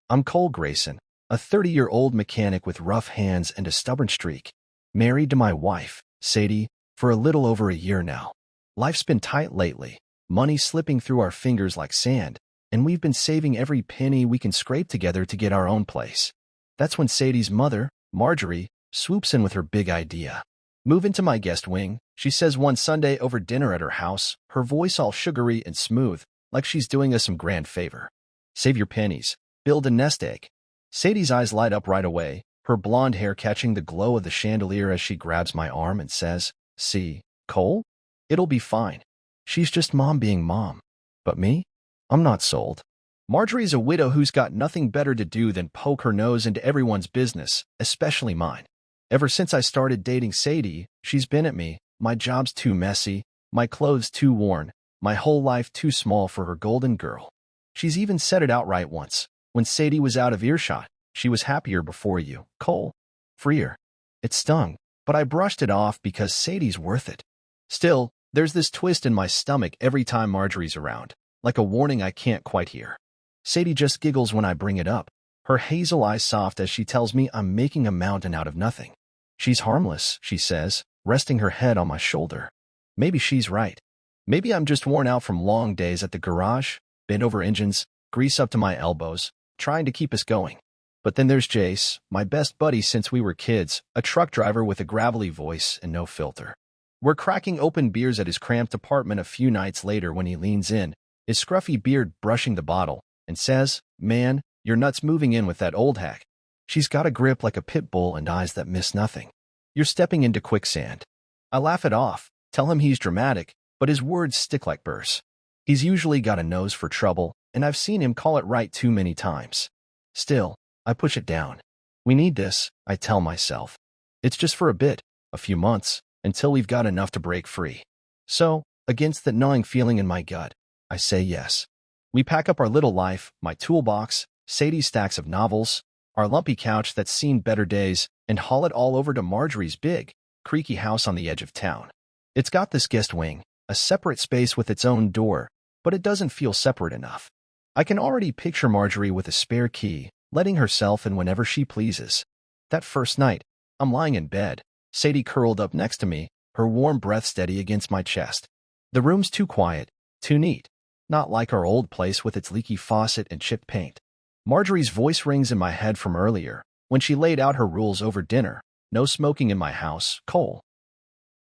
I'm Cole Grayson, a 30-year-old mechanic with rough hands and a stubborn streak. Married to my wife, Sadie, for a little over a year now. Life's been tight lately, money slipping through our fingers like sand, and we've been saving every penny we can scrape together to get our own place. That's when Sadie's mother, Marjorie, swoops in with her big idea. "Move into my guest wing," she says one Sunday over dinner at her house, her voice all sugary and smooth, like she's doing us some grand favor. "Save your pennies. Build a nest egg." Sadie's eyes light up right away, her blonde hair catching the glow of the chandelier as she grabs my arm and says, "See, Cole? It'll be fine." She's just mom being mom. But me? I'm not sold. Marjorie's a widow who's got nothing better to do than poke her nose into everyone's business, especially mine. Ever since I started dating Sadie, she's been at me. My job's too messy, my clothes too worn, my whole life too small for her golden girl. She's even said it outright once. When Sadie was out of earshot, she was happier before you, Cole. Freer. It stung, but I brushed it off because Sadie's worth it. Still, there's this twist in my stomach every time Marjorie's around, like a warning I can't quite hear. Sadie just giggles when I bring it up, her hazel eyes soft as she tells me I'm making a mountain out of nothing. "She's harmless," she says, resting her head on my shoulder. Maybe she's right. Maybe I'm just worn out from long days at the garage, bent over engines, grease up to my elbows, trying to keep us going. But then there's Jace, my best buddy since we were kids, a truck driver with a gravelly voice and no filter. We're cracking open beers at his cramped apartment a few nights later when he leans in, his scruffy beard brushing the bottle, and says, "Man, you're nuts moving in with that old hack. She's got a grip like a pit bull and eyes that miss nothing. You're stepping into quicksand." I laugh it off, tell him he's dramatic, but his words stick like burrs. He's usually got a nose for trouble, and I've seen him call it right too many times. Still, I push it down. We need this, I tell myself. It's just for a bit, a few months, until we've got enough to break free. So, against that gnawing feeling in my gut, I say yes. We pack up our little life, my toolbox, Sadie's stacks of novels, our lumpy couch that's seen better days, and haul it all over to Marjorie's big, creaky house on the edge of town. It's got this guest wing, a separate space with its own door, but it doesn't feel separate enough. I can already picture Marjorie with a spare key, letting herself in whenever she pleases. That first night, I'm lying in bed, Sadie curled up next to me, her warm breath steady against my chest. The room's too quiet, too neat, not like our old place with its leaky faucet and chipped paint. Marjorie's voice rings in my head from earlier, when she laid out her rules over dinner. No smoking in my house, Cole.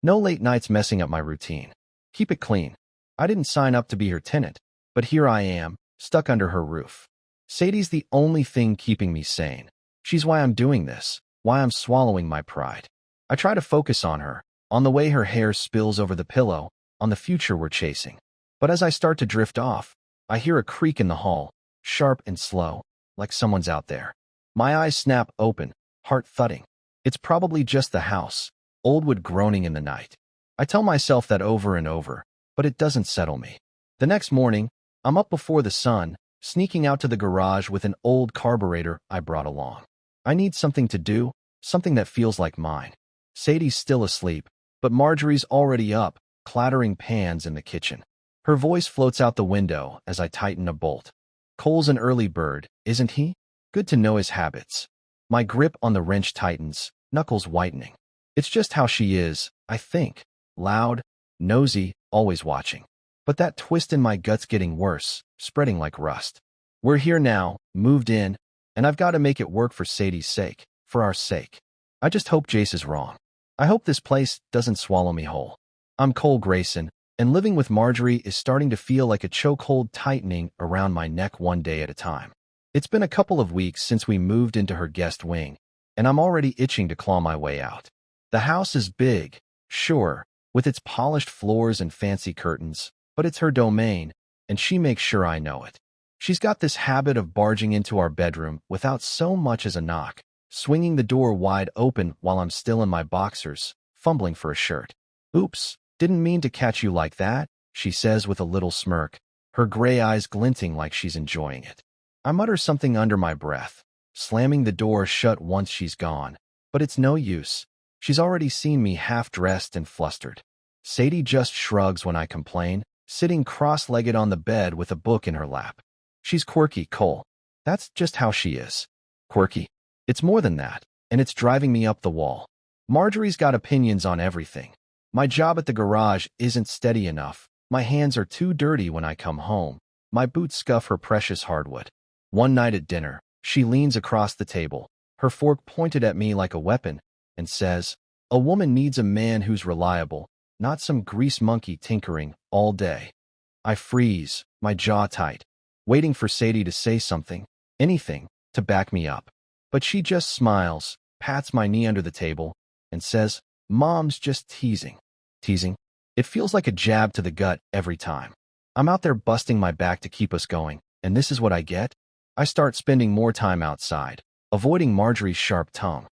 No late nights messing up my routine. Keep it clean. I didn't sign up to be her tenant, but here I am, stuck under her roof. Sadie's the only thing keeping me sane. She's why I'm doing this, why I'm swallowing my pride. I try to focus on her, on the way her hair spills over the pillow, on the future we're chasing. But as I start to drift off, I hear a creak in the hall, sharp and slow, like someone's out there. My eyes snap open, heart thudding. It's probably just the house, old wood groaning in the night. I tell myself that over and over, but it doesn't settle me. The next morning, I'm up before the sun, sneaking out to the garage with an old carburetor I brought along. I need something to do, something that feels like mine. Sadie's still asleep, but Marjorie's already up, clattering pans in the kitchen. Her voice floats out the window as I tighten a bolt. "Cole's an early bird, isn't he? Good to know his habits." My grip on the wrench tightens, knuckles whitening. It's just how she is, I think. Loud, nosy, always watching. But that twist in my gut's getting worse, spreading like rust. We're here now, moved in, and I've got to make it work for Sadie's sake, for our sake. I just hope Jace is wrong. I hope this place doesn't swallow me whole. I'm Cole Grayson, and living with Marjorie is starting to feel like a chokehold tightening around my neck one day at a time. It's been a couple of weeks since we moved into her guest wing, and I'm already itching to claw my way out. The house is big, sure, with its polished floors and fancy curtains, but it's her domain, and she makes sure I know it. She's got this habit of barging into our bedroom without so much as a knock, swinging the door wide open while I'm still in my boxers, fumbling for a shirt. "Oops, didn't mean to catch you like that," she says with a little smirk, her gray eyes glinting like she's enjoying it. I mutter something under my breath, slamming the door shut once she's gone, but it's no use. She's already seen me half-dressed and flustered. Sadie just shrugs when I complain, sitting cross-legged on the bed with a book in her lap. She's quirky, Cole. That's just how she is. Quirky. It's more than that, and it's driving me up the wall. Marjorie's got opinions on everything. My job at the garage isn't steady enough. My hands are too dirty when I come home. My boots scuff her precious hardwood. One night at dinner, she leans across the table, her fork pointed at me like a weapon, and says, "A woman needs a man who's reliable, not some grease monkey tinkering all day." I freeze, my jaw tight, waiting for Sadie to say something, anything, to back me up. But she just smiles, pats my knee under the table, and says, "Mom's just teasing." Teasing? It feels like a jab to the gut every time. I'm out there busting my back to keep us going, and this is what I get? I start spending more time outside, avoiding Marjorie's sharp tongue.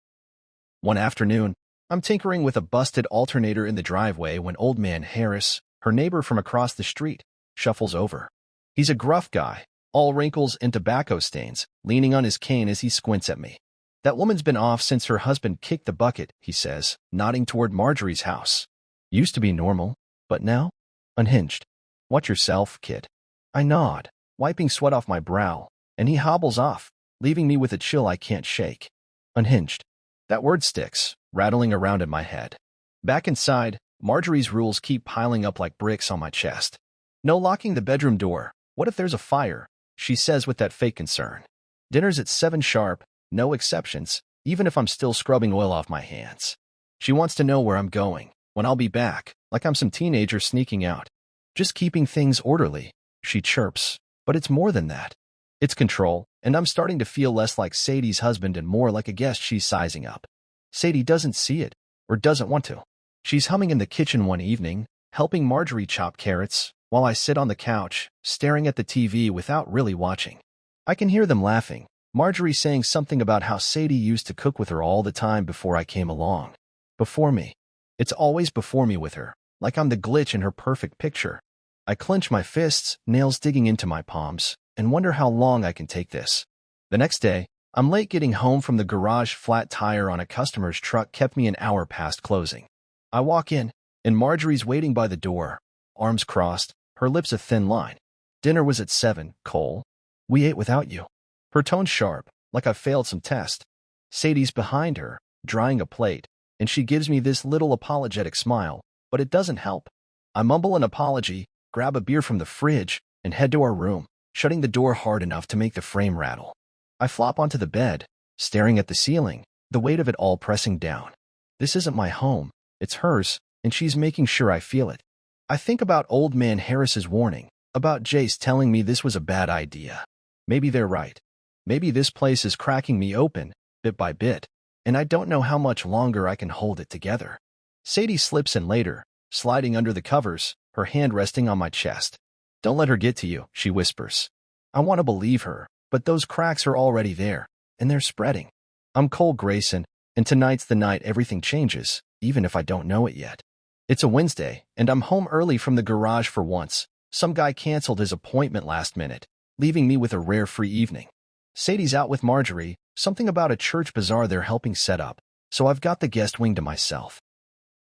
One afternoon, I'm tinkering with a busted alternator in the driveway when old man Harris, her neighbor from across the street, shuffles over. He's a gruff guy, all wrinkles and tobacco stains, leaning on his cane as he squints at me. "That woman's been off since her husband kicked the bucket," he says, nodding toward Marjorie's house. "Used to be normal, but now? Unhinged. Watch yourself, kid." I nod, wiping sweat off my brow, and he hobbles off, leaving me with a chill I can't shake. Unhinged. That word sticks, rattling around in my head. Back inside, Marjorie's rules keep piling up like bricks on my chest. "No locking the bedroom door. What if there's a fire?" she says with that fake concern. "Dinner's at 7 sharp, no exceptions, even if I'm still scrubbing oil off my hands." She wants to know where I'm going, when I'll be back, like I'm some teenager sneaking out. "Just keeping things orderly," she chirps, but it's more than that. It's control, and I'm starting to feel less like Sadie's husband and more like a guest she's sizing up. Sadie doesn't see it, or doesn't want to. She's humming in the kitchen one evening, helping Marjorie chop carrots, while I sit on the couch, staring at the TV without really watching. I can hear them laughing, Marjorie saying something about how Sadie used to cook with her all the time before I came along. Before me. It's always before me with her, like I'm the glitch in her perfect picture. I clench my fists, nails digging into my palms, and wonder how long I can take this. The next day, I'm late getting home from the garage. Flat tire on a customer's truck kept me an hour past closing. I walk in, and Marjorie's waiting by the door, arms crossed, her lips a thin line. "Dinner was at 7, Cole. We ate without you." Her tone's sharp, like I've failed some test. Sadie's behind her, drying a plate, and she gives me this little apologetic smile, but it doesn't help. I mumble an apology, grab a beer from the fridge, and head to our room, shutting the door hard enough to make the frame rattle. I flop onto the bed, staring at the ceiling, the weight of it all pressing down. This isn't my home, it's hers, and she's making sure I feel it. I think about old man Harris's warning, about Jace telling me this was a bad idea. Maybe they're right. Maybe this place is cracking me open, bit by bit, and I don't know how much longer I can hold it together. Sadie slips in later, sliding under the covers, her hand resting on my chest. "Don't let her get to you," she whispers. I want to believe her, but those cracks are already there, and they're spreading. I'm Cole Grayson, and tonight's the night everything changes, even if I don't know it yet. It's a Wednesday, and I'm home early from the garage for once. Some guy canceled his appointment last minute, leaving me with a rare free evening. Sadie's out with Marjorie, something about a church bazaar they're helping set up, so I've got the guest wing to myself.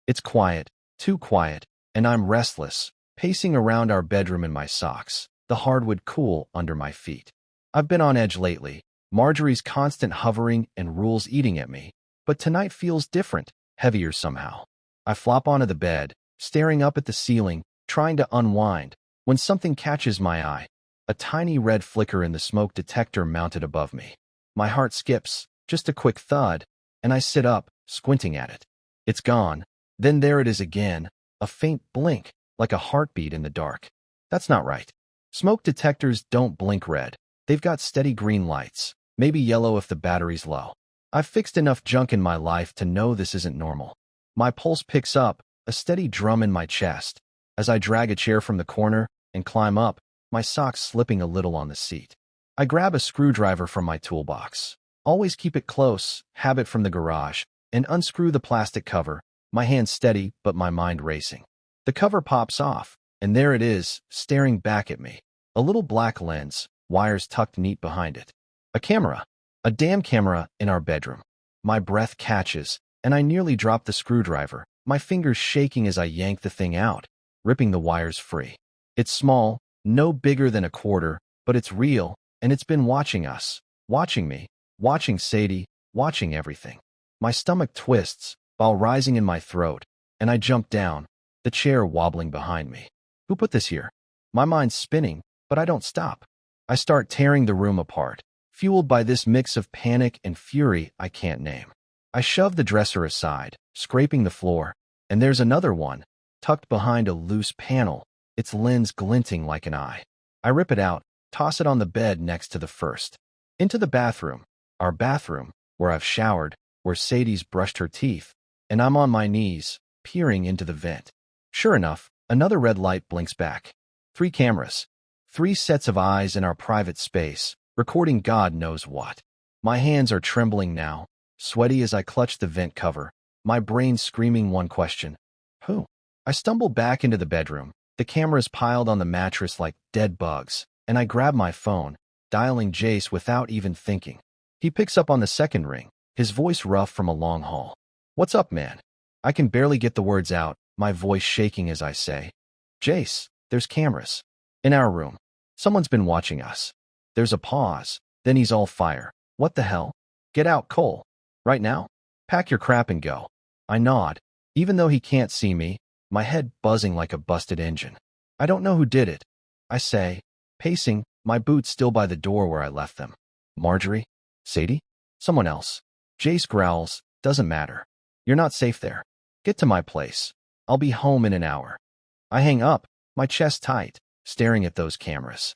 It's quiet, too quiet, and I'm restless, pacing around our bedroom in my socks, the hardwood cool under my feet. I've been on edge lately, Marjorie's constant hovering and rules eating at me, but tonight feels different, heavier somehow. I flop onto the bed, staring up at the ceiling, trying to unwind, when something catches my eye. A tiny red flicker in the smoke detector mounted above me. My heart skips, just a quick thud, and I sit up, squinting at it. It's gone. Then there it is again, a faint blink, like a heartbeat in the dark. That's not right. Smoke detectors don't blink red. They've got steady green lights, maybe yellow if the battery's low. I've fixed enough junk in my life to know this isn't normal. My pulse picks up, a steady drum in my chest. As I drag a chair from the corner and climb up, my socks slipping a little on the seat. I grab a screwdriver from my toolbox. Always keep it close, habit from the garage, and unscrew the plastic cover, my hand steady but my mind racing. The cover pops off, and there it is, staring back at me. A little black lens, wires tucked neat behind it. A camera. A damn camera in our bedroom. My breath catches, and I nearly drop the screwdriver, my fingers shaking as I yank the thing out, ripping the wires free. It's small, no bigger than a quarter, but it's real, and it's been watching us, watching me, watching Sadie, watching everything. My stomach twists while rising in my throat, and I jump down, the chair wobbling behind me. Who put this here? My mind's spinning, but I don't stop. I start tearing the room apart, fueled by this mix of panic and fury I can't name. I shove the dresser aside, scraping the floor, and there's another one, tucked behind a loose panel, its lens glinting like an eye. I rip it out, toss it on the bed next to the first. Into the bathroom, our bathroom, where I've showered, where Sadie's brushed her teeth, and I'm on my knees, peering into the vent. Sure enough, another red light blinks back. 3 cameras. 3 sets of eyes in our private space, recording God knows what. My hands are trembling now, sweaty as I clutch the vent cover, my brain screaming one question. Who? I stumble back into the bedroom, the cameras piled on the mattress like dead bugs, and I grab my phone, dialing Jace without even thinking. He picks up on the second ring, his voice rough from a long haul. What's up, man? I can barely get the words out, my voice shaking as I say, Jace, there's cameras. In our room. Someone's been watching us. There's a pause, then he's all fire. What the hell? Get out, Cole. Right now? Pack your crap and go. I nod, even though he can't see me, my head buzzing like a busted engine. I don't know who did it, I say, pacing, my boots still by the door where I left them. Marjorie? Sadie? Someone else. Jace growls, doesn't matter. You're not safe there. Get to my place. I'll be home in an hour. I hang up, my chest tight, staring at those cameras.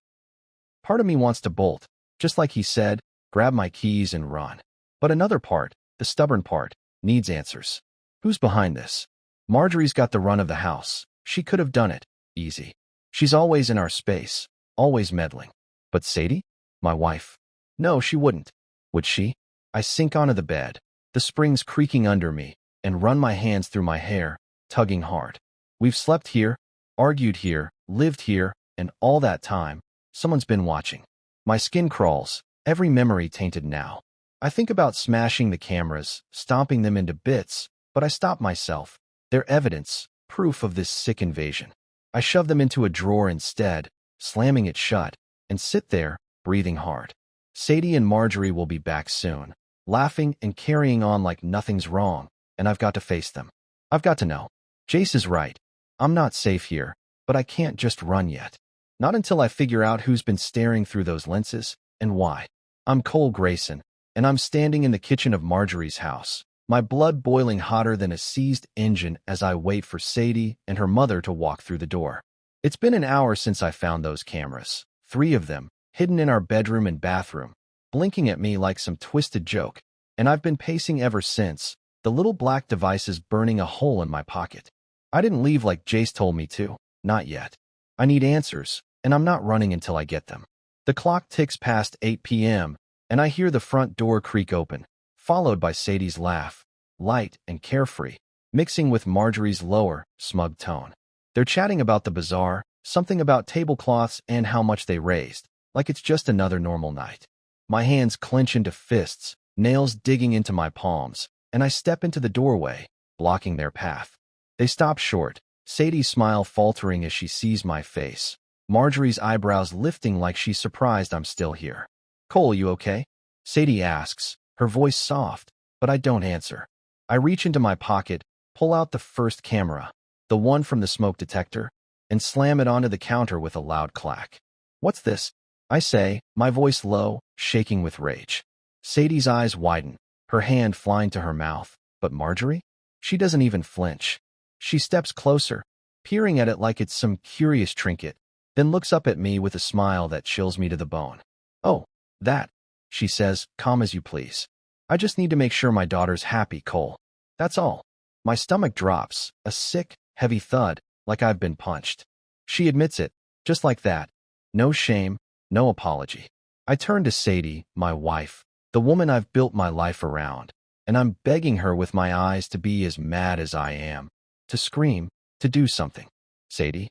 Part of me wants to bolt, just like he said, grab my keys and run. But another part, the stubborn part, needs answers. Who's behind this? Marjorie's got the run of the house. She could have done it. Easy. She's always in our space, always meddling. But Sadie? My wife? No, she wouldn't. Would she? I sink onto the bed, the springs creaking under me, and run my hands through my hair, tugging hard. We've slept here, argued here, lived here, and all that time, someone's been watching. My skin crawls, every memory tainted now. I think about smashing the cameras, stomping them into bits, but I stop myself. They're evidence, proof of this sick invasion. I shove them into a drawer instead, slamming it shut, and sit there, breathing hard. Sadie and Marjorie will be back soon, laughing and carrying on like nothing's wrong, and I've got to face them. I've got to know. Jace is right. I'm not safe here, but I can't just run yet. Not until I figure out who's been staring through those lenses, and why. I'm Cole Grayson, and I'm standing in the kitchen of Marjorie's house, my blood boiling hotter than a seized engine as I wait for Sadie and her mother to walk through the door. It's been an hour since I found those cameras, 3 of them, hidden in our bedroom and bathroom, blinking at me like some twisted joke, and I've been pacing ever since, the little black devices burning a hole in my pocket. I didn't leave like Jace told me to, not yet. I need answers, and I'm not running until I get them. The clock ticks past 8 p.m., and I hear the front door creak open, followed by Sadie's laugh, light and carefree, mixing with Marjorie's lower, smug tone. They're chatting about the bazaar, something about tablecloths and how much they raised, like it's just another normal night. My hands clench into fists, nails digging into my palms, and I step into the doorway, blocking their path. They stop short, Sadie's smile faltering as she sees my face, Marjorie's eyebrows lifting like she's surprised I'm still here. Cole, you okay? Sadie asks, her voice soft, but I don't answer. I reach into my pocket, pull out the first camera, the one from the smoke detector, and slam it onto the counter with a loud clack. What's this? I say, my voice low, shaking with rage. Sadie's eyes widen, her hand flying to her mouth, but Marjorie? She doesn't even flinch. She steps closer, peering at it like it's some curious trinket, then looks up at me with a smile that chills me to the bone. Oh, that, she says, calm as you please. I just need to make sure my daughter's happy, Cole. That's all. My stomach drops, a sick, heavy thud, like I've been punched. She admits it, just like that. No shame, no apology. I turn to Sadie, my wife, the woman I've built my life around, and I'm begging her with my eyes to be as mad as I am, to scream, to do something. Sadie?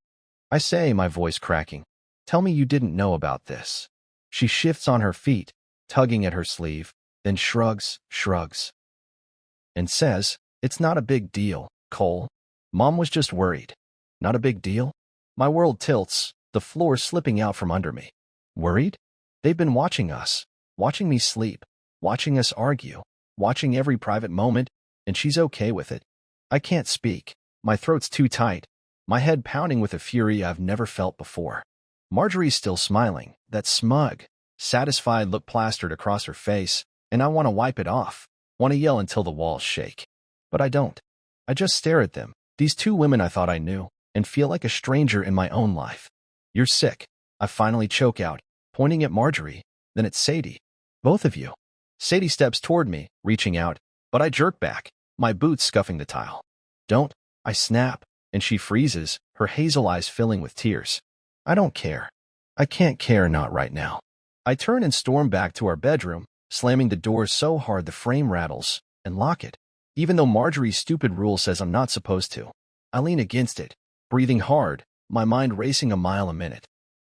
I say, my voice cracking. Tell me you didn't know about this. She shifts on her feet, tugging at her sleeve, then shrugs, and says, it's not a big deal, Cole. Mom was just worried. Not a big deal? My world tilts, the floor slipping out from under me. Worried? They've been watching us, watching me sleep, watching us argue, watching every private moment, and she's okay with it. I can't speak. My throat's too tight, my head pounding with a fury I've never felt before. Marjorie's still smiling, that smug, satisfied look plastered across her face, and I want to wipe it off, want to yell until the walls shake. But I don't. I just stare at them, these two women I thought I knew, and feel like a stranger in my own life. You're sick. I finally choke out, pointing at Marjorie, then at Sadie. Both of you. Sadie steps toward me, reaching out, but I jerk back, my boots scuffing the tile. Don't. I snap, and she freezes, her hazel eyes filling with tears. I don't care. I can't care, not right now. I turn and storm back to our bedroom, slamming the door so hard the frame rattles, and lock it. Even though Marjorie's stupid rule says I'm not supposed to. I lean against it, breathing hard, my mind racing a mile a minute.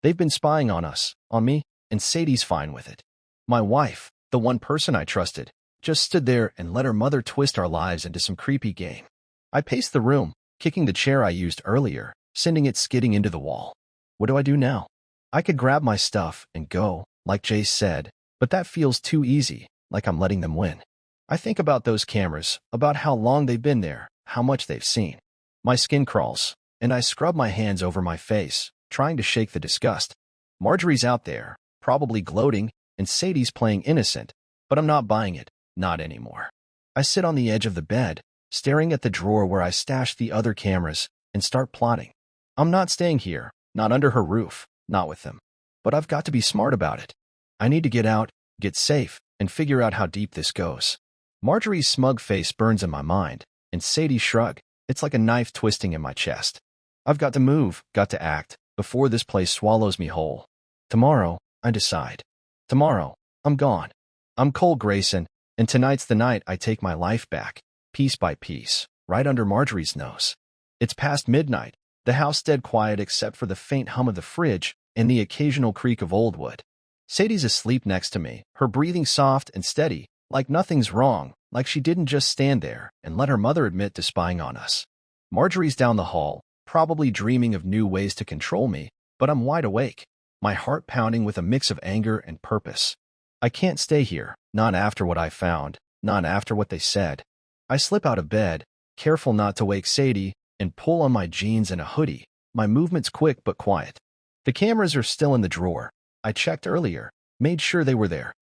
They've been spying on us, on me, and Sadie's fine with it. My wife, the one person I trusted, just stood there and let her mother twist our lives into some creepy game. I paced the room, kicking the chair I used earlier, sending it skidding into the wall. What do I do now? I could grab my stuff and go, like Jace said, but that feels too easy, like I'm letting them win. I think about those cameras, about how long they've been there, how much they've seen. My skin crawls, and I scrub my hands over my face, trying to shake the disgust. Marjorie's out there, probably gloating, and Sadie's playing innocent, but I'm not buying it, not anymore. I sit on the edge of the bed, staring at the drawer where I stashed the other cameras, and start plotting. I'm not staying here, not under her roof, not with them. But I've got to be smart about it. I need to get out, get safe, and figure out how deep this goes. Marjorie's smug face burns in my mind, and Sadie's shrug, it's like a knife twisting in my chest. I've got to move, got to act, before this place swallows me whole. Tomorrow, I decide. Tomorrow, I'm gone. I'm Cole Grayson, and tonight's the night I take my life back, piece by piece, right under Marjorie's nose. It's past midnight, the house dead quiet except for the faint hum of the fridge and the occasional creak of old wood. Sadie's asleep next to me, her breathing soft and steady, like nothing's wrong, like she didn't just stand there and let her mother admit to spying on us. Marjorie's down the hall, probably dreaming of new ways to control me, but I'm wide awake, my heart pounding with a mix of anger and purpose. I can't stay here, not after what I found, not after what they said. I slip out of bed, careful not to wake Sadie, and pull on my jeans and a hoodie, my movements quick but quiet. The cameras are still in the drawer. I checked earlier, made sure they were there.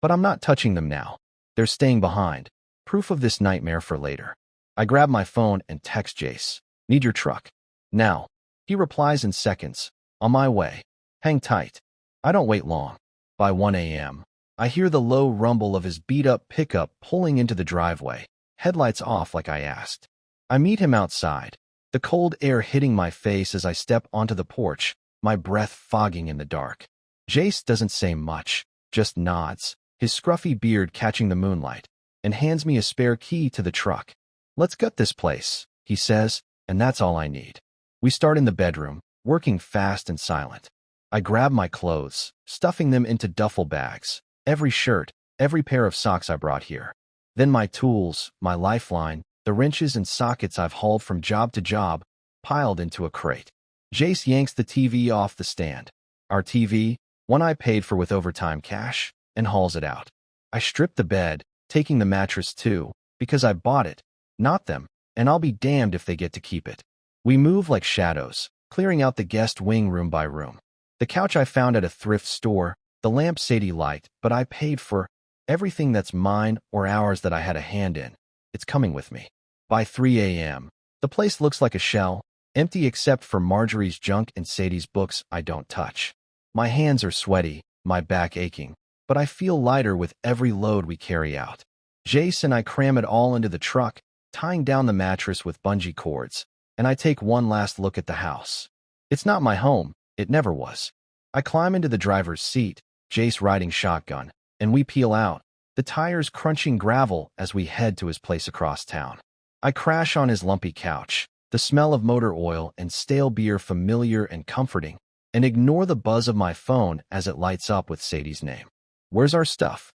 But I'm not touching them now. They're staying behind. Proof of this nightmare for later. I grab my phone and text Jace. Need your truck. Now. He replies in seconds. On my way. Hang tight. I don't wait long. By 1 a.m., I hear the low rumble of his beat-up pickup pulling into the driveway, headlights off like I asked. I meet him outside, the cold air hitting my face as I step onto the porch, my breath fogging in the dark. Jace doesn't say much, just nods, his scruffy beard catching the moonlight, and hands me a spare key to the truck. Let's gut this place, he says, and that's all I need. We start in the bedroom, working fast and silent. I grab my clothes, stuffing them into duffel bags, every shirt, every pair of socks I brought here. Then my tools, my lifeline, the wrenches and sockets I've hauled from job to job, piled into a crate. Jace yanks the TV off the stand. Our TV, one I paid for with overtime cash, and hauls it out. I strip the bed, taking the mattress too, because I bought it, not them, and I'll be damned if they get to keep it. We move like shadows, clearing out the guest wing room by room. The couch I found at a thrift store, the lamp Sadie liked, but I paid for, everything that's mine or ours that I had a hand in. It's coming with me. By 3 a.m., the place looks like a shell, empty except for Marjorie's junk and Sadie's books I don't touch. My hands are sweaty, my back aching, but I feel lighter with every load we carry out. Jace and I cram it all into the truck, tying down the mattress with bungee cords, and I take one last look at the house. It's not my home, it never was. I climb into the driver's seat, Jace riding shotgun, and we peel out, the tires crunching gravel as we head to his place across town. I crash on his lumpy couch, the smell of motor oil and stale beer familiar and comforting, and ignore the buzz of my phone as it lights up with Sadie's name. Where's our stuff?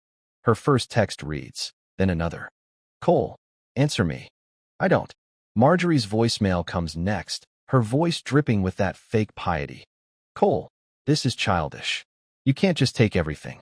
Her first text reads, then another. Cole, answer me. I don't. Marjorie's voicemail comes next, her voice dripping with that fake piety. Cole, this is childish. You can't just take everything.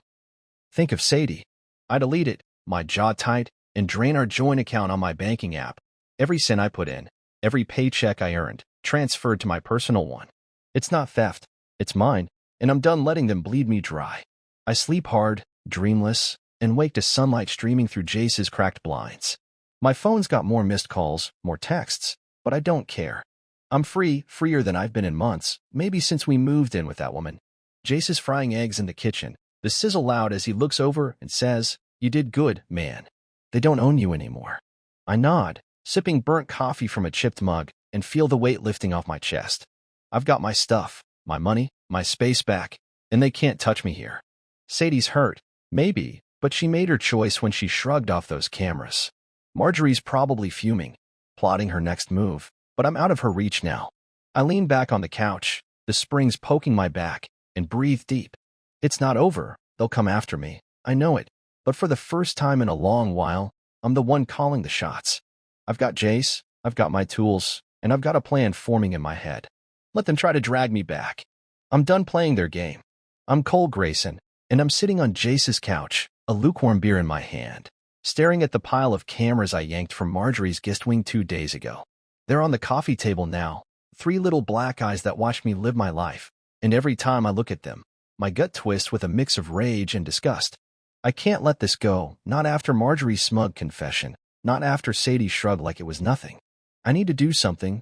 Think of Sadie. I delete it, my jaw tight, and drain our joint account on my banking app. Every cent I put in, every paycheck I earned, transferred to my personal one. It's not theft. It's mine, and I'm done letting them bleed me dry. I sleep hard, dreamless, and wake to sunlight streaming through Jace's cracked blinds. My phone's got more missed calls, more texts, but I don't care. I'm free, freer than I've been in months, maybe since we moved in with that woman. Jace is frying eggs in the kitchen, the sizzle loud as he looks over and says, "You did good, man. They don't own you anymore." I nod, sipping burnt coffee from a chipped mug, and feel the weight lifting off my chest. I've got my stuff, my money, my space back, and they can't touch me here. Sadie's hurt, maybe, but she made her choice when she shrugged off those cameras. Marjorie's probably fuming, plotting her next move, but I'm out of her reach now. I lean back on the couch, the springs poking my back, and breathe deep. It's not over. They'll come after me. I know it. But for the first time in a long while, I'm the one calling the shots. I've got Jace, I've got my tools, and I've got a plan forming in my head. Let them try to drag me back. I'm done playing their game. I'm Cole Grayson, and I'm sitting on Jace's couch, a lukewarm beer in my hand, staring at the pile of cameras I yanked from Marjorie's guest wing 2 days ago. They're on the coffee table now, 3 little black eyes that watch me live my life, and every time I look at them, my gut twists with a mix of rage and disgust. I can't let this go, not after Marjorie's smug confession, not after Sadie's shrug like it was nothing. I need to do something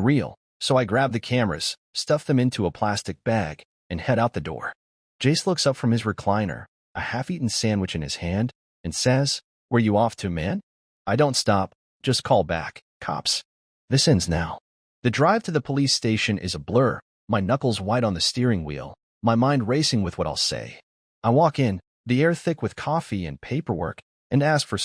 real, so I grab the cameras, stuff them into a plastic bag, and head out the door. Jace looks up from his recliner, a half-eaten sandwich in his hand, and says, "Where you off to, man?" I don't stop, just call back, "Cops." This ends now. The drive to the police station is a blur, my knuckles white on the steering wheel, my mind racing with what I'll say. I walk in, the air thick with coffee and paperwork, and ask for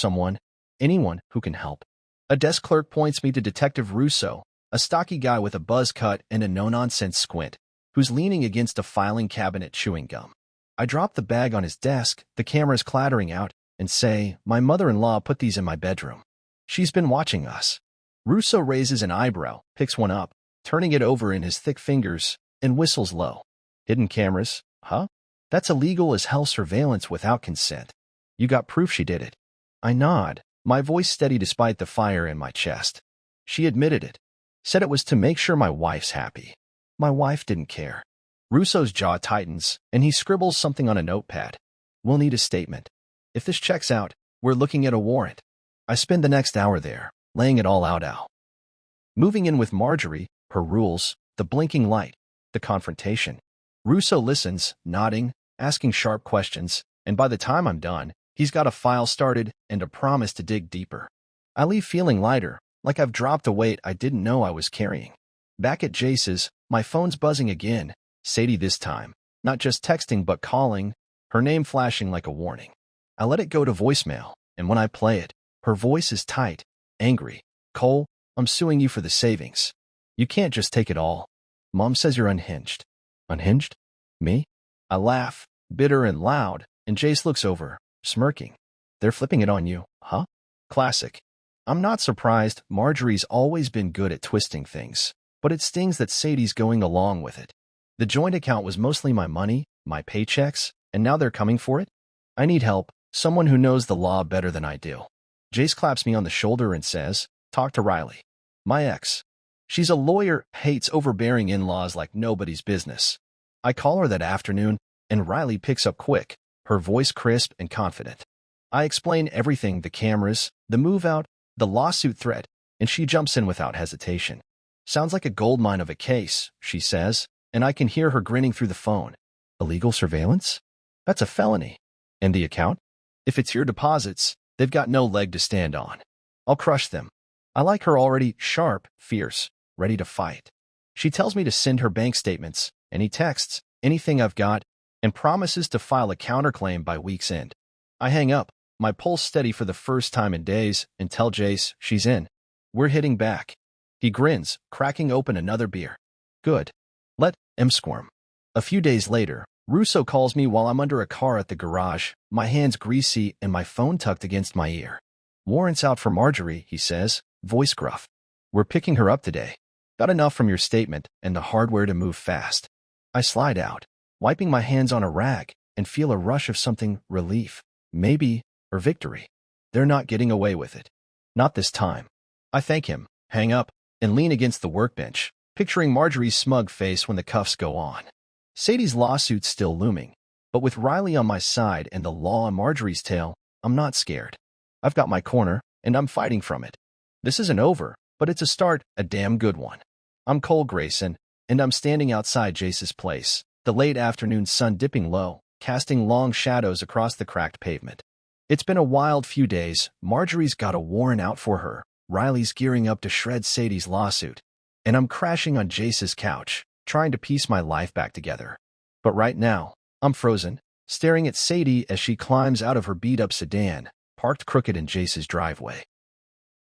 anyone who can help. A desk clerk points me to Detective Russo, a stocky guy with a buzz cut and a no-nonsense squint, who's leaning against a filing cabinet chewing gum. I drop the bag on his desk, the cameras clattering out, and say, "My mother-in-law put these in my bedroom. She's been watching us." Russo raises an eyebrow, picks one up, turning it over in his thick fingers, and whistles low. "Hidden cameras, huh? That's illegal as hell surveillance without consent. You got proof she did it?" I nod, my voice steady despite the fire in my chest. She admitted it. Said it was to make sure my wife's happy. My wife didn't care. Russo's jaw tightens, and he scribbles something on a notepad. "We'll need a statement. If this checks out, we're looking at a warrant." I spend the next hour there, laying it all out. Moving in with Marjorie, her rules, the blinking light, the confrontation. Russo listens, nodding, asking sharp questions, and by the time I'm done, he's got a file started and a promise to dig deeper. I leave feeling lighter, like I've dropped a weight I didn't know I was carrying. Back at Jace's, my phone's buzzing again, Sadie this time, not just texting but calling, her name flashing like a warning. I let it go to voicemail, and when I play it, her voice is tight, angry. "Cole, I'm suing you for the savings. You can't just take it all. Mom says you're unhinged." "Unhinged? Me?" I laugh, bitter and loud, and Jace looks over, smirking. "They're flipping it on you, huh?" Classic. I'm not surprised. Marjorie's always been good at twisting things, but it stings that Sadie's going along with it. The joint account was mostly my money, my paychecks, and now they're coming for it? I need help, someone who knows the law better than I do. Jace claps me on the shoulder and says, "Talk to Riley. My ex. She's a lawyer, hates overbearing in-laws like nobody's business." I call her that afternoon, and Riley picks up quick, her voice crisp and confident. I explain everything, the cameras, the move-out, the lawsuit threat, and she jumps in without hesitation. "Sounds like a goldmine of a case," she says, and I can hear her grinning through the phone. "Illegal surveillance? That's a felony. And the account? If it's your deposits, they've got no leg to stand on. I'll crush them." I like her already, sharp, fierce, ready to fight. She tells me to send her bank statements, any texts, anything I've got, and promises to file a counterclaim by week's end. I hang up, my pulse steady for the first time in days, and tell Jace she's in. We're hitting back. He grins, cracking open another beer. Good. Let him squirm. A few days later, Russo calls me while I'm under a car at the garage, my hands greasy and my phone tucked against my ear. "Warrant's out for Marjorie," he says, voice gruff. "We're picking her up today. Got enough from your statement and the hardware to move fast." I slide out. wiping my hands on a rag, and feel a rush of something, relief, maybe, or victory. They're not getting away with it. Not this time. I thank him, hang up, and lean against the workbench, picturing Marjorie's smug face when the cuffs go on. Sadie's lawsuit's still looming, but with Riley on my side and the law on Marjorie's tail, I'm not scared. I've got my corner, and I'm fighting from it. This isn't over, but it's a start, a damn good one. I'm Cole Grayson, and I'm standing outside Jace's place, the late afternoon sun dipping low, casting long shadows across the cracked pavement. It's been a wild few days. Marjorie's got a warrant out for her. Riley's gearing up to shred Sadie's lawsuit, and I'm crashing on Jace's couch, trying to piece my life back together. But right now, I'm frozen, staring at Sadie as she climbs out of her beat-up sedan, parked crooked in Jace's driveway.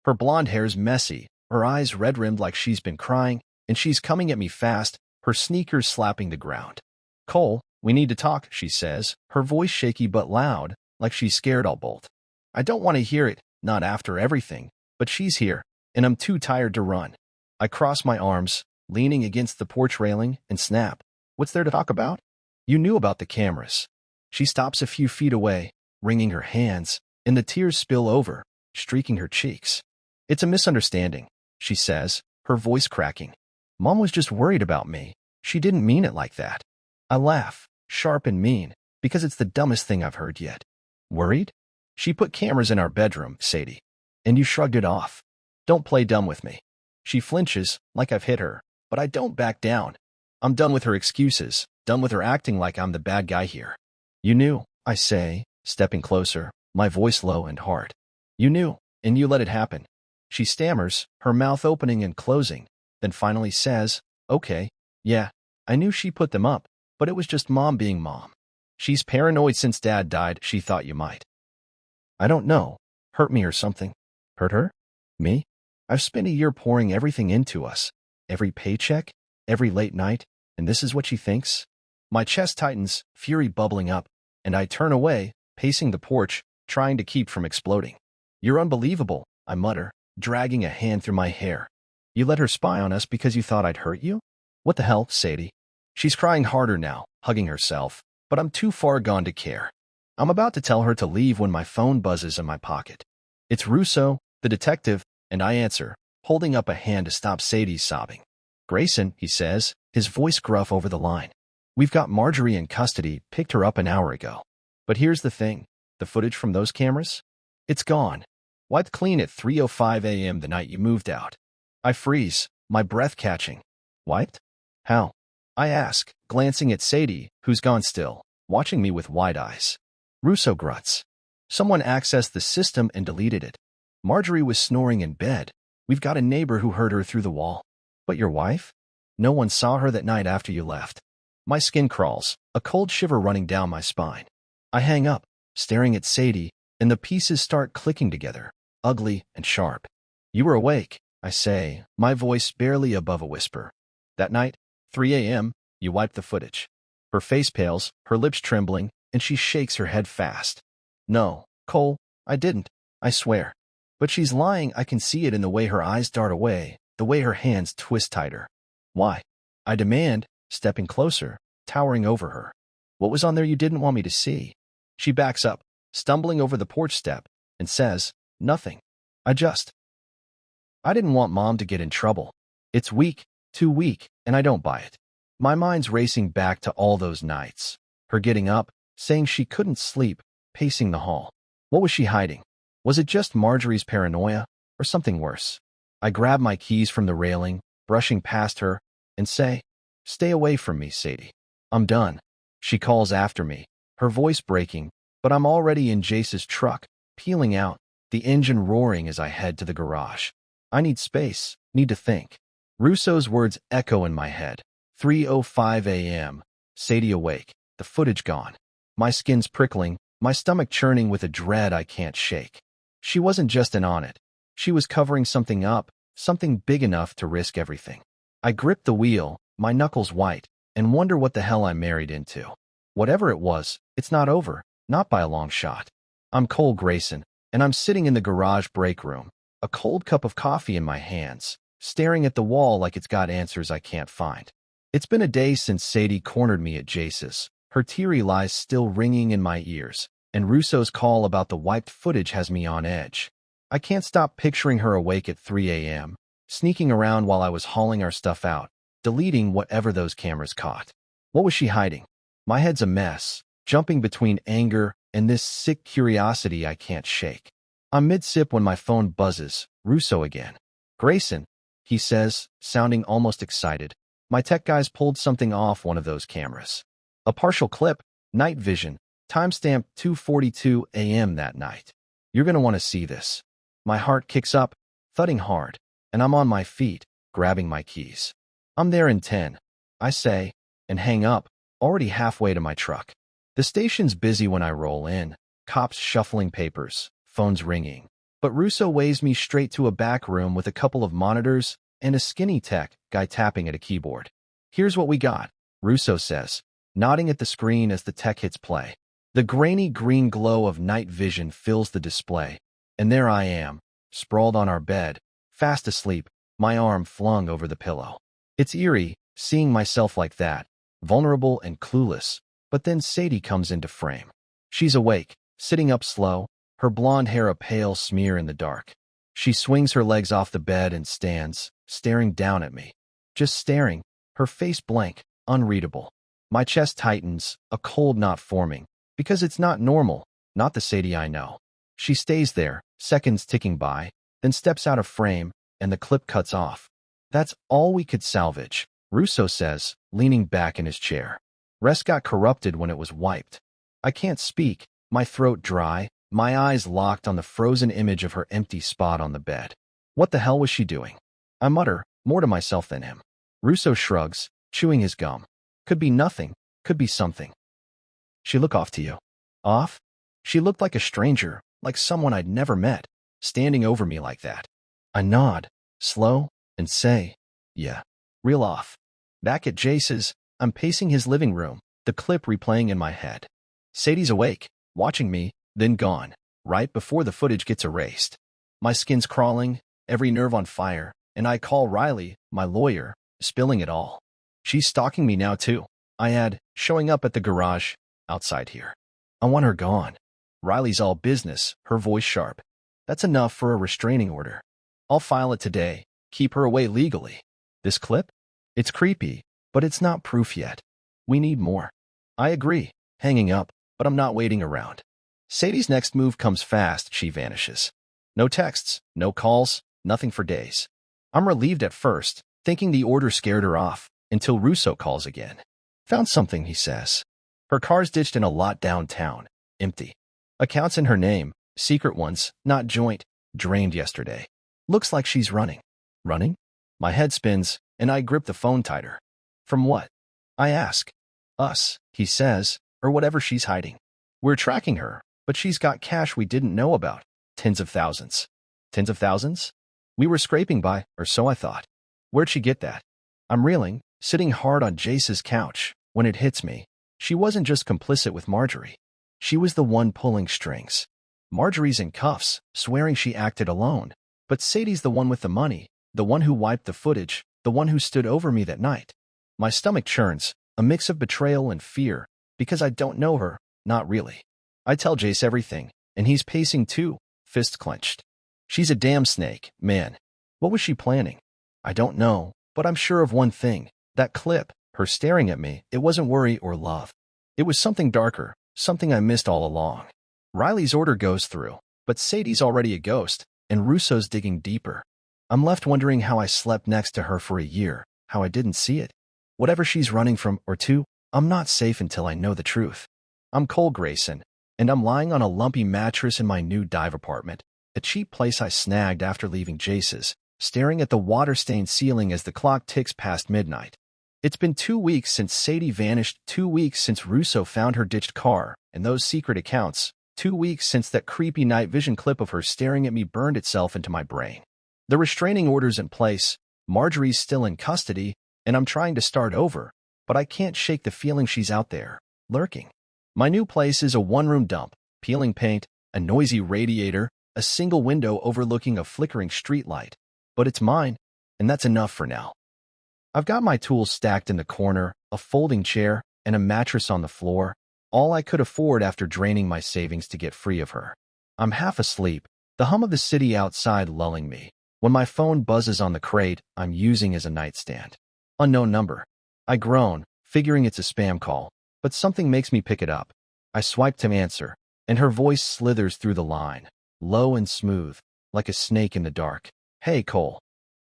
Her blonde hair's messy, her eyes red-rimmed like she's been crying, and she's coming at me fast, her sneakers slapping the ground. "Cole, we need to talk," she says, her voice shaky but loud, like she's scared I'll bolt. I don't want to hear it, not after everything, but she's here, and I'm too tired to run. I cross my arms, leaning against the porch railing, and snap. "What's there to talk about? You knew about the cameras." She stops a few feet away, wringing her hands, and the tears spill over, streaking her cheeks. "It's a misunderstanding," she says, her voice cracking. "Mom was just worried about me. She didn't mean it like that." I laugh, sharp and mean, because it's the dumbest thing I've heard yet. "Worried? She put cameras in our bedroom, Sadie. And you shrugged it off. Don't play dumb with me." She flinches, like I've hit her, but I don't back down. I'm done with her excuses, done with her acting like I'm the bad guy here. "You knew," I say, stepping closer, my voice low and hard. "You knew, and you let it happen." She stammers, her mouth opening and closing, then finally says, "Okay, yeah, I knew she put them up, but it was just Mom being Mom. She's paranoid since Dad died. She thought you might." "I don't know. Hurt me or something." "Hurt her? Me? I've spent a year pouring everything into us. Every paycheck, every late night, and this is what she thinks?" My chest tightens, fury bubbling up, and I turn away, pacing the porch, trying to keep from exploding. "You're unbelievable," I mutter, dragging a hand through my hair. "You let her spy on us because you thought I'd hurt you? What the hell, Sadie?" She's crying harder now, hugging herself, but I'm too far gone to care. I'm about to tell her to leave when my phone buzzes in my pocket. It's Russo, the detective, and I answer, holding up a hand to stop Sadie's sobbing. "Grayson," he says, his voice gruff over the line. "We've got Marjorie in custody, picked her up an hour ago. But here's the thing, the footage from those cameras? It's gone. Wiped clean at 3:05 a.m. the night you moved out." I freeze, my breath catching. "Wiped? How?" I ask, glancing at Sadie, who's gone still, watching me with wide eyes. Russo grunts. "Someone accessed the system and deleted it. Marjorie was snoring in bed. We've got a neighbor who heard her through the wall." "But your wife? No one saw her that night after you left." My skin crawls, a cold shiver running down my spine. I hang up, staring at Sadie, and the pieces start clicking together, ugly and sharp. "You were awake," I say, my voice barely above a whisper. "That night, 3 a.m., you wiped the footage." Her face pales, her lips trembling, and she shakes her head fast. "No, Cole, I didn't, I swear." But she's lying. I can see it in the way her eyes dart away, the way her hands twist tighter. "Why?" I demand, stepping closer, towering over her. "What was on there you didn't want me to see?" She backs up, stumbling over the porch step, and says, "Nothing. I didn't want Mom to get in trouble. It's weak, too weak, and I don't buy it." My mind's racing back to all those nights. Her getting up, saying she couldn't sleep, pacing the hall. What was she hiding? Was it just Marjorie's paranoia, or something worse? I grab my keys from the railing, brushing past her, and say, "Stay away from me, Sadie. I'm done." She calls after me, her voice breaking, but I'm already in Jace's truck, peeling out, the engine roaring as I head to the garage. I need space, need to think. Russo's words echo in my head. 3:05 a.m., Sadie awake, the footage gone. My skin's prickling, my stomach churning with a dread I can't shake. She wasn't just in on it. She was covering something up, something big enough to risk everything. I grip the wheel, my knuckles white, and wonder what the hell I married into. Whatever it was, it's not over, not by a long shot. I'm Cole Grayson, and I'm sitting in the garage break room, a cold cup of coffee in my hands, staring at the wall like it's got answers I can't find. It's been a day since Sadie cornered me at Jace's. Her teary lies still ringing in my ears, and Russo's call about the wiped footage has me on edge. I can't stop picturing her awake at 3 a.m., sneaking around while I was hauling our stuff out, deleting whatever those cameras caught. What was she hiding? My head's a mess, jumping between anger and this sick curiosity I can't shake. I'm mid-sip when my phone buzzes. Russo again. Grayson, he says, sounding almost excited. My tech guys pulled something off one of those cameras. A partial clip, night vision, timestamp 2:42 a.m. that night. You're going to want to see this. My heart kicks up, thudding hard, and I'm on my feet, grabbing my keys. I'm there in 10, I say, and hang up, already halfway to my truck. The station's busy when I roll in, cops shuffling papers, phones ringing. But Russo waves me straight to a back room with a couple of monitors and a skinny tech guy tapping at a keyboard. Here's what we got, Russo says, nodding at the screen as the tech hits play. The grainy green glow of night vision fills the display, and there I am, sprawled on our bed, fast asleep, my arm flung over the pillow. It's eerie, seeing myself like that, vulnerable and clueless, but then Sadie comes into frame. She's awake, sitting up slow, her blonde hair a pale smear in the dark. She swings her legs off the bed and stands, staring down at me. Just staring, her face blank, unreadable. My chest tightens, a cold knot forming, because it's not normal, not the Sadie I know. She stays there, seconds ticking by, then steps out of frame, and the clip cuts off. That's all we could salvage, Russo says, leaning back in his chair. Rest got corrupted when it was wiped. I can't speak, my throat dry, my eyes locked on the frozen image of her empty spot on the bed. What the hell was she doing? I mutter, more to myself than him. Russo shrugs, chewing his gum. Could be nothing, could be something. She look off to you. Off? She looked like a stranger, like someone I'd never met, standing over me like that. I nod, slow, and say, yeah, real off. Back at Jace's, I'm pacing his living room, the clip replaying in my head. Sadie's awake, watching me, then gone, right before the footage gets erased. My skin's crawling, every nerve on fire, and I call Riley, my lawyer, spilling it all. She's stalking me now too, I add, showing up at the garage, outside here. I want her gone. Riley's all business, her voice sharp. That's enough for a restraining order. I'll file it today, keep her away legally. This clip? It's creepy, but it's not proof yet. We need more. I agree, hanging up, but I'm not waiting around. Sadie's next move comes fast, she vanishes. No texts, no calls, nothing for days. I'm relieved at first, thinking the order scared her off, until Russo calls again. Found something, he says. Her car's ditched in a lot downtown, empty. Accounts in her name, secret ones, not joint, drained yesterday. Looks like she's running. Running? My head spins, and I grip the phone tighter. From what? I ask. Us, he says, or whatever she's hiding. We're tracking her, but she's got cash we didn't know about. Tens of thousands. Tens of thousands? We were scraping by, or so I thought. Where'd she get that? I'm reeling, sitting hard on Jace's couch, when it hits me. She wasn't just complicit with Marjorie. She was the one pulling strings. Marjorie's in cuffs, swearing she acted alone. But Sadie's the one with the money, the one who wiped the footage, the one who stood over me that night. My stomach churns, a mix of betrayal and fear, because I don't know her, not really. I tell Jace everything, and he's pacing too, fists clenched. She's a damn snake, man. What was she planning? I don't know, but I'm sure of one thing. That clip, her staring at me, it wasn't worry or love. It was something darker, something I missed all along. Riley's order goes through, but Sadie's already a ghost, and Russo's digging deeper. I'm left wondering how I slept next to her for a year, how I didn't see it. Whatever she's running from or to, I'm not safe until I know the truth. I'm Cole Grayson, and I'm lying on a lumpy mattress in my new dive apartment, a cheap place I snagged after leaving Jace's, staring at the water-stained ceiling as the clock ticks past midnight. It's been 2 weeks since Sadie vanished, 2 weeks since Russo found her ditched car and those secret accounts, 2 weeks since that creepy night vision clip of her staring at me burned itself into my brain. The restraining order's in place, Marjorie's still in custody, and I'm trying to start over, but I can't shake the feeling she's out there, lurking. My new place is a one-room dump, peeling paint, a noisy radiator, a single window overlooking a flickering streetlight. But it's mine, and that's enough for now. I've got my tools stacked in the corner, a folding chair, and a mattress on the floor, all I could afford after draining my savings to get free of her. I'm half asleep, the hum of the city outside lulling me, when my phone buzzes on the crate I'm using as a nightstand. Unknown number. I groan, figuring it's a spam call, but something makes me pick it up. I swipe to answer, and her voice slithers through the line, low and smooth, like a snake in the dark. Hey, Cole.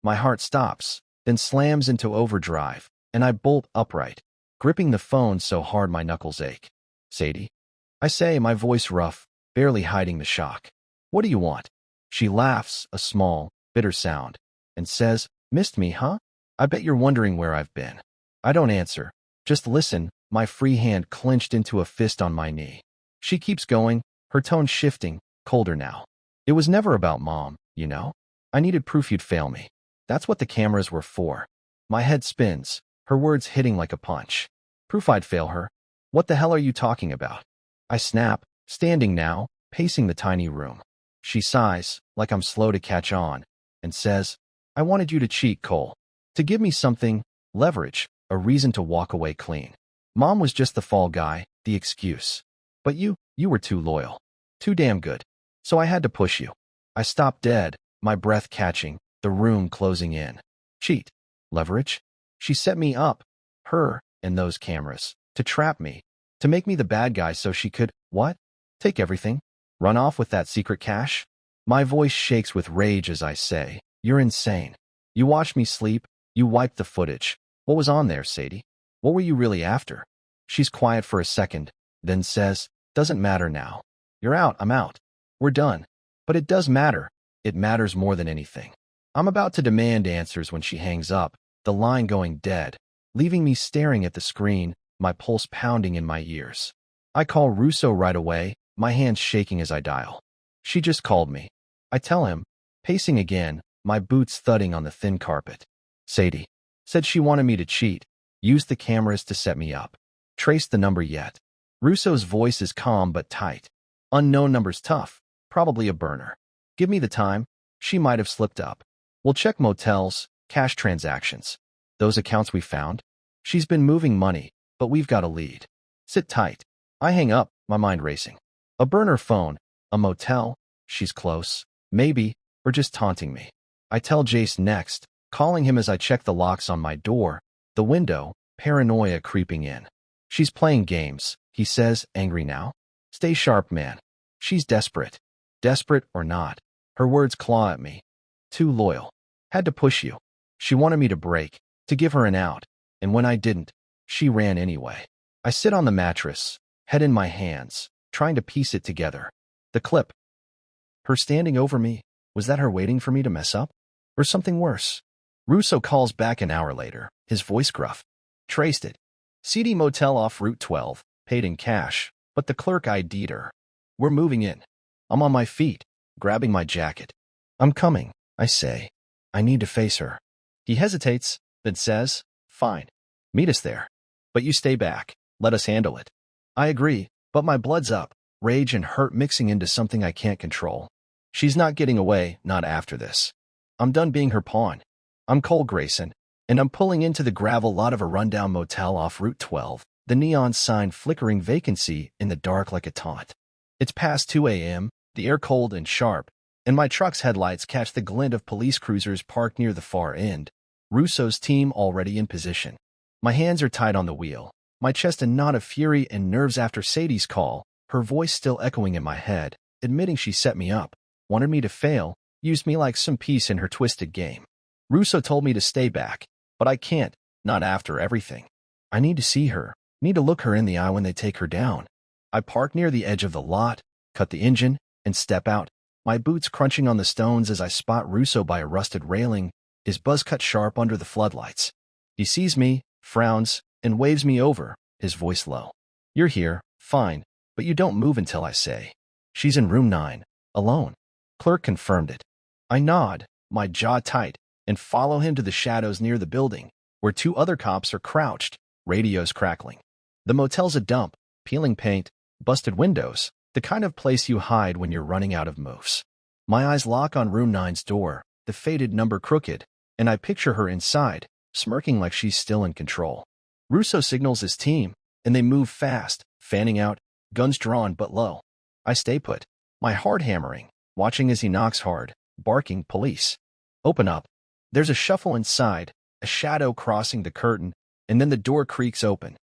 My heart stops, then slams into overdrive, and I bolt upright, gripping the phone so hard my knuckles ache. Sadie? I say, my voice rough, barely hiding the shock. What do you want? She laughs, a small, bitter sound, and says, missed me, huh? I bet you're wondering where I've been. I don't answer, just listen, my free hand clenched into a fist on my knee. She keeps going, her tone shifting, colder now. It was never about Mom, you know? I needed proof you'd fail me. That's what the cameras were for. My head spins, her words hitting like a punch. Proof I'd fail her? What the hell are you talking about? I snap, standing now, pacing the tiny room. She sighs, like I'm slow to catch on, and says, I wanted you to cheat, Cole. To give me something, leverage, a reason to walk away clean. Mom was just the fall guy, the excuse. But you were too loyal. Too damn good. So I had to push you. I stopped dead, my breath catching, the room closing in. Cheat. Leverage? She set me up, her and those cameras, to trap me, to make me the bad guy so she could, what? Take everything? Run off with that secret cash? My voice shakes with rage as I say, you're insane. You watched me sleep, you wiped the footage. What was on there, Sadie? What were you really after? She's quiet for a second, then says, doesn't matter now. You're out, I'm out. We're done. But it does matter. It matters more than anything. I'm about to demand answers when she hangs up, the line going dead, leaving me staring at the screen, my pulse pounding in my ears. I call Russo right away, my hands shaking as I dial. She just called me. I tell him, pacing again, my boots thudding on the thin carpet. Sadie said she wanted me to cheat, used the cameras to set me up. Traced the number yet. Russo's voice is calm but tight. Unknown number's tough, probably a burner. Give me the time. She might have slipped up. We'll check motels, cash transactions. Those accounts we found? She's been moving money, but we've got a lead. Sit tight. I hang up, my mind racing. A burner phone, a motel, she's close, maybe, or just taunting me. I tell Jace next, calling him as I check the locks on my door, the window, paranoia creeping in. She's playing games, he says, angry now. Stay sharp, man. She's desperate. Desperate or not. Her words claw at me. Too loyal. Had to push you. She wanted me to break, to give her an out, and when I didn't, she ran anyway. I sit on the mattress, head in my hands, trying to piece it together. The clip. Her standing over me, was that her waiting for me to mess up? Or something worse? Russo calls back an hour later, his voice gruff. Traced it. CD motel off Route 12, paid in cash, but the clerk ID'd her. We're moving in. I'm on my feet, grabbing my jacket. I'm coming, I say. I need to face her. He hesitates, then says, fine. Meet us there. But you stay back. Let us handle it. I agree, but my blood's up, rage and hurt mixing into something I can't control. She's not getting away, not after this. I'm done being her pawn. I'm Cole Grayson, and I'm pulling into the gravel lot of a rundown motel off Route 12, the neon sign flickering vacancy in the dark like a taunt. It's past 2 a.m., the air cold and sharp, and my truck's headlights catch the glint of police cruisers parked near the far end, Russo's team already in position. My hands are tight on the wheel, my chest a knot of fury and nerves after Sadie's call, her voice still echoing in my head, admitting she set me up, wanted me to fail, used me like some piece in her twisted game. Russo told me to stay back, but I can't, not after everything. I need to see her, need to look her in the eye when they take her down. I park near the edge of the lot, cut the engine, and step out, my boots crunching on the stones as I spot Russo by a rusted railing, his buzz cut sharp under the floodlights. He sees me, frowns, and waves me over, his voice low. You're here, fine, but you don't move until I say. She's in room 9, alone. Clerk confirmed it. I nod, my jaw tight, and follow him to the shadows near the building, where 2 other cops are crouched, radios crackling. The motel's a dump, peeling paint, busted windows, the kind of place you hide when you're running out of moves. My eyes lock on room 9's door, the faded number crooked, and I picture her inside, smirking like she's still in control. Russo signals his team, and they move fast, fanning out, guns drawn but low. I stay put, my heart hammering, watching as he knocks hard, barking, "Police! Open up!" There's a shuffle inside, a shadow crossing the curtain, and then the door creaks open.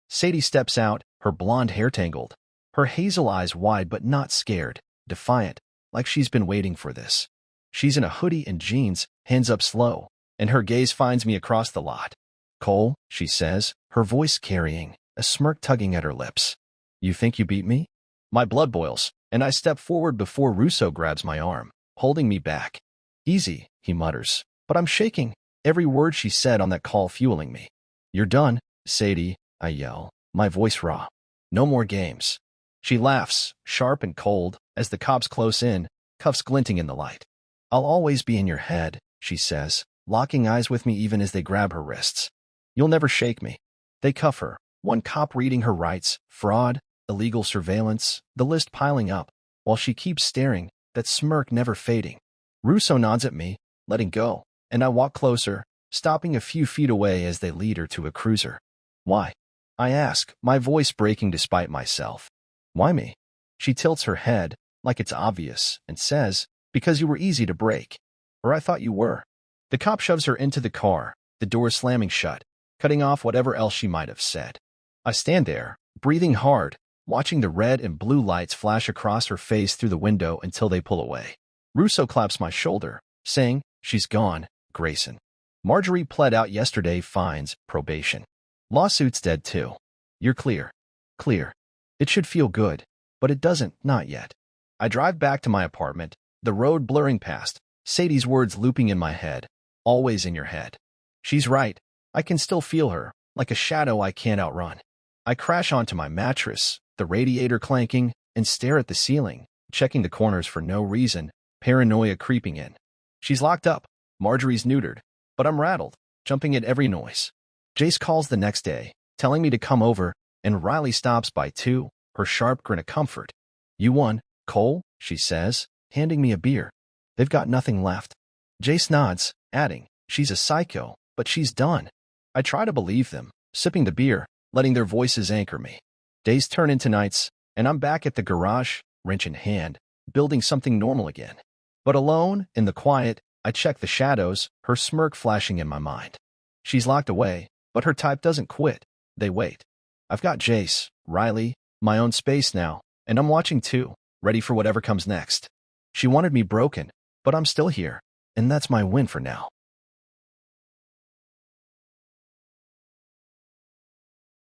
Sadie steps out, her blonde hair tangled, her hazel eyes wide but not scared, defiant, like she's been waiting for this. She's in a hoodie and jeans, hands up slow, and her gaze finds me across the lot. "Cole," she says, her voice carrying, a smirk tugging at her lips. "You think you beat me?" My blood boils, and I step forward before Russo grabs my arm, holding me back. "Easy," he mutters, but I'm shaking, every word she said on that call fueling me. "You're done, Sadie," I yell, my voice raw. "No more games." She laughs, sharp and cold, as the cops close in, cuffs glinting in the light. "I'll always be in your head," she says, locking eyes with me even as they grab her wrists. "You'll never shake me." They cuff her, one cop reading her rights, fraud, illegal surveillance, the list piling up, while she keeps staring, that smirk never fading. Russo nods at me, letting go, and I walk closer, stopping a few feet away as they lead her to a cruiser. "Why?" I ask, my voice breaking despite myself. "Why me?" She tilts her head, like it's obvious, and says, "Because you were easy to break. Or I thought you were." The cop shoves her into the car, the door slamming shut, cutting off whatever else she might have said. I stand there, breathing hard, watching the red and blue lights flash across her face through the window until they pull away. Russo claps my shoulder, saying, "She's gone, Grayson. Marjorie pled out yesterday, fines, probation. Lawsuit's dead too. You're clear." Clear. It should feel good, but it doesn't, not yet. I drive back to my apartment, the road blurring past, Sadie's words looping in my head, "Always in your head." She's right. I can still feel her, like a shadow I can't outrun. I crash onto my mattress, the radiator clanking, and stare at the ceiling, checking the corners for no reason, paranoia creeping in. She's locked up, Marjorie's neutered, but I'm rattled, jumping at every noise. Jace calls the next day, telling me to come over, and Riley stops by too, her sharp grin of comfort. "You won, Cole," she says, handing me a beer. "They've got nothing left." Jace nods, adding, "She's a psycho, but she's done." I try to believe them, sipping the beer, letting their voices anchor me. Days turn into nights, and I'm back at the garage, wrench in hand, building something normal again. But alone, in the quiet, I check the shadows, her smirk flashing in my mind. She's locked away, but her type doesn't quit. They wait. I've got Jace, Riley, my own space now, and I'm watching too, ready for whatever comes next. She wanted me broken, but I'm still here, and that's my win for now.